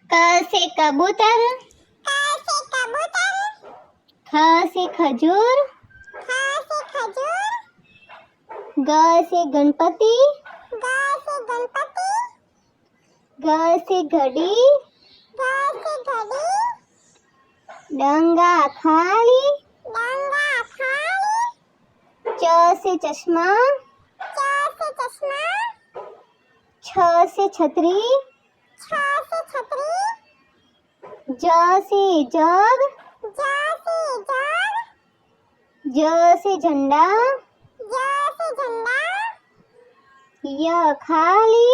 क से कबूतर, ख से खजूर, ग से गणपति, घ से घड़ी, डंगा खाली, च से चश्मा, छ से छतरी, ज से जग, ज से झंडा, य खाली,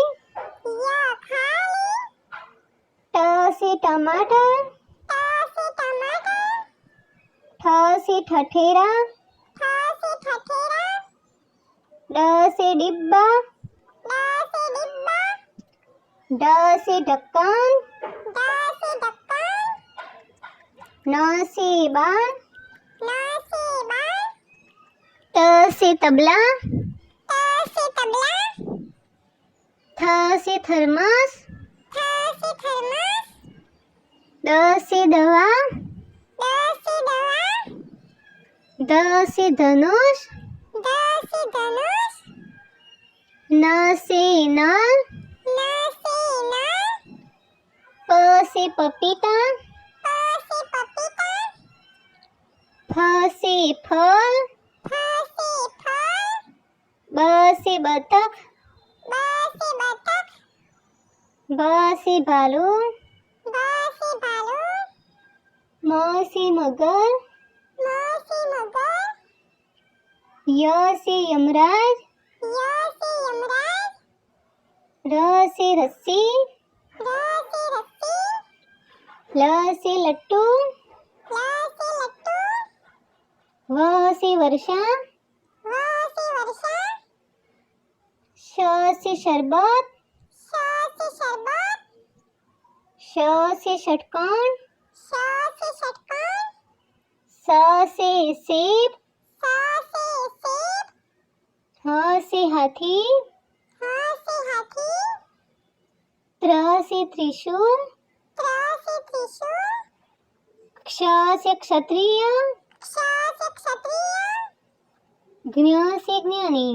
ट से टमाटर, ठ से ठठेरा, ड से डिब्बा, ड से ढक्कन, न से बाण, त से तबला, थ से थर्मस, द से दवा, द से धनुष, न से नल, प से पपीता, फ से फल, ब से बतख, भ से भालू, म से मगर, य से यमराज, र से रस्सी, ल से लट्टू, व से वर्षा, श से शरबत, श से षटकोण, स से सेब, ह से हाथी, त्र से त्रिशूल, क्ष से क्षत्रिय, ज्ञ से ज्ञानी।